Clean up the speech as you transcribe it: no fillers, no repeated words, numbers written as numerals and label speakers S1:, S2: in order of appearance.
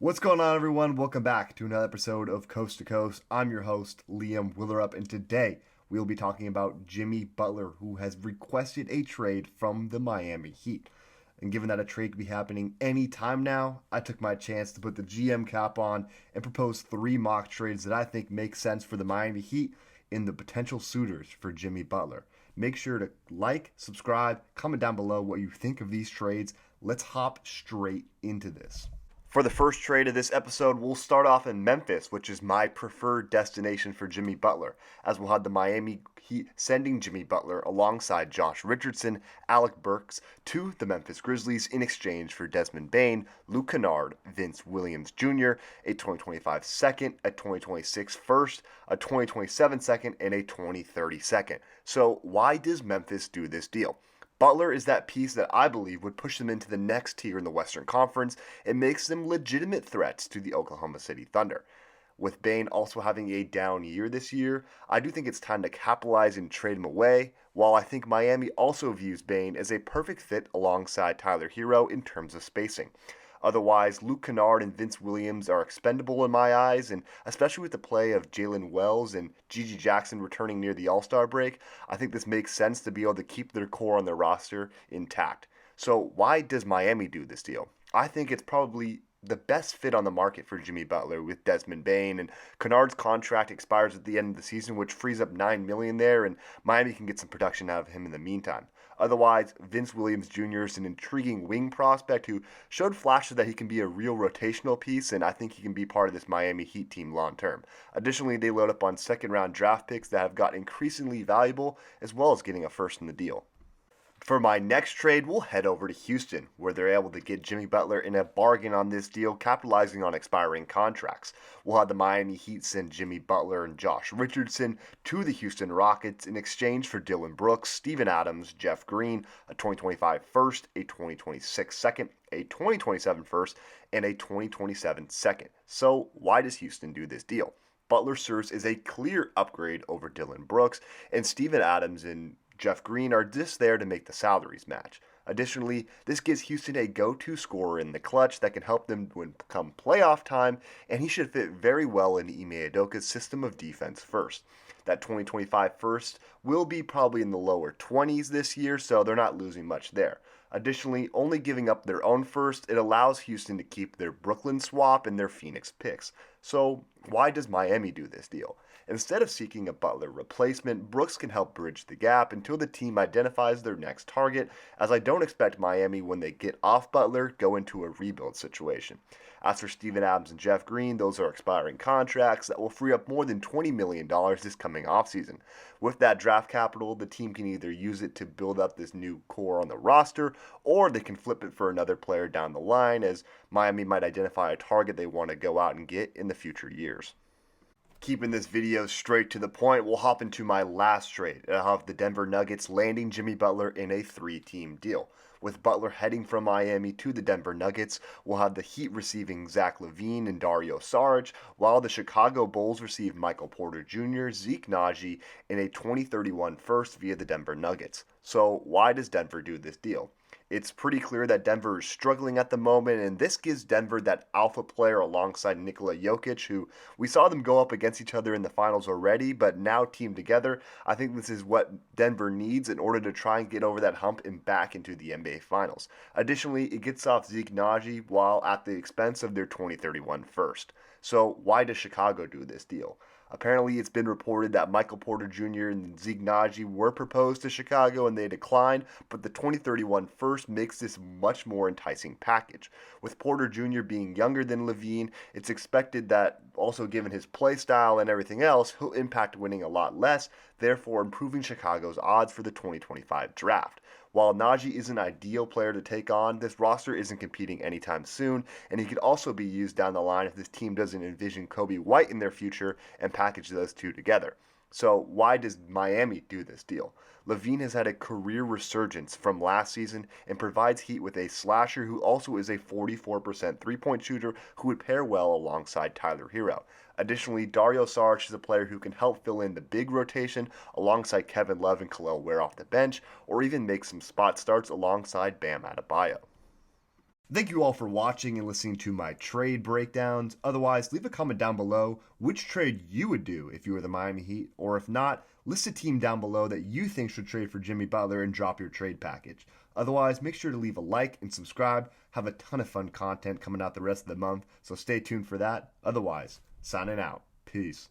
S1: What's going on, everyone? Welcome back to another episode of Coast to Coast. I'm your host, Liam Willerup, and today we'll be talking about Jimmy Butler, who has requested a trade from the Miami Heat. And given that a trade could be happening any time now, I took my chance to put the GM cap on and propose three mock trades that I think make sense for the Miami Heat in the potential suitors for Jimmy Butler. Make sure to like, subscribe, comment down below what you think of these trades. Let's hop straight into this. For the first trade of this episode, we'll start off in Memphis, which is my preferred destination for Jimmy Butler, as we'll have the Miami Heat sending Jimmy Butler alongside Josh Richardson, Alec Burks to the Memphis Grizzlies in exchange for Desmond Bane, Luke Kennard, Vince Williams Jr., a 2025 second, a 2026 first, a 2027 second, and a 2030 second. So why does Memphis do this deal? Butler is that piece that I believe would push them into the next tier in the Western Conference and makes them legitimate threats to the Oklahoma City Thunder. With Bane also having a down year this year, I do think it's time to capitalize and trade him away, while I think Miami also views Bane as a perfect fit alongside Tyler Herro in terms of spacing. Otherwise, Luke Kennard and Vince Williams are expendable in my eyes, and especially with the play of Jalen Wells and Gigi Jackson returning near the All-Star break, I think this makes sense to be able to keep their core on their roster intact. So why does Miami do this deal? I think it's probably the best fit on the market for Jimmy Butler with Desmond Bane, and Kennard's contract expires at the end of the season, which frees up $9 million there, and Miami can get some production out of him in the meantime. Otherwise, Vince Williams Jr. is an intriguing wing prospect who showed flashes that he can be a real rotational piece, and I think he can be part of this Miami Heat team long term. Additionally, they load up on second round draft picks that have got increasingly valuable, as well as getting a first in the deal. For my next trade, we'll head over to Houston, where they're able to get Jimmy Butler in a bargain on this deal, capitalizing on expiring contracts. We'll have the Miami Heat send Jimmy Butler and Josh Richardson to the Houston Rockets in exchange for Dillon Brooks, Steven Adams, Jeff Green, a 2025 first, a 2026 second, a 2027 first, and a 2027 second. So why does Houston do this deal? Butler serves as a clear upgrade over Dillon Brooks, and Steven Adams and Jeff Green are just there to make the salaries match. Additionally, this gives Houston a go-to scorer in the clutch that can help them when come playoff time, and he should fit very well in Ime Udoka's system of defense first. That 2025 first will be probably in the lower 20s this year, so they're not losing much there. Additionally, only giving up their own first, it allows Houston to keep their Brooklyn swap and their Phoenix picks. So why does Miami do this deal? Instead of seeking a Butler replacement, Brooks can help bridge the gap until the team identifies their next target, as I don't expect Miami, when they get off Butler, go into a rebuild situation. As for Steven Adams and Jeff Green, those are expiring contracts that will free up more than $20 million this coming offseason. With that draft capital, the team can either use it to build up this new core on the roster, or they can flip it for another player down the line, as Miami might identify a target they want to go out and get in the future years. Keeping this video straight to the point, we'll hop into my last trade. I'll have the Denver Nuggets landing Jimmy Butler in a three-team deal. With Butler heading from Miami to the Denver Nuggets, we'll have the Heat receiving Zach LaVine and Dario Saric, while the Chicago Bulls receive Michael Porter Jr., Zeke Naji, and a 2031 first via the Denver Nuggets. So why does Denver do this deal? It's pretty clear that Denver is struggling at the moment, and this gives Denver that alpha player alongside Nikola Jokic, who we saw them go up against each other in the finals already, but now teamed together. I think this is what Denver needs in order to try and get over that hump and back into the NBA Finals. Additionally, it gets off Zeke Naji while at the expense of their 2031 first. So why does Chicago do this deal? Apparently, it's been reported that Michael Porter Jr. and Zeke Naji were proposed to Chicago and they declined, but the 2031 first makes this much more enticing package. With Porter Jr. being younger than LaVine, it's expected that, also given his play style and everything else, he'll impact winning a lot less, therefore improving Chicago's odds for the 2025 draft. While Naji is an ideal player to take on, this roster isn't competing anytime soon, and he could also be used down the line if this team doesn't envision Kobe White in their future and package those two together. So why does Miami do this deal? LaVine has had a career resurgence from last season and provides Heat with a slasher who also is a 44% three-point shooter who would pair well alongside Tyler Herro. Additionally, Dario Saric is a player who can help fill in the big rotation alongside Kevin Love and Khalil Ware off the bench, or even make some spot starts alongside Bam Adebayo. Thank you all for watching and listening to my trade breakdowns. Otherwise, leave a comment down below which trade you would do if you were the Miami Heat, or if not, list a team down below that you think should trade for Jimmy Butler and drop your trade package. Otherwise, make sure to leave a like and subscribe. Have a ton of fun content coming out the rest of the month, so stay tuned for that. Otherwise, signing out. Peace.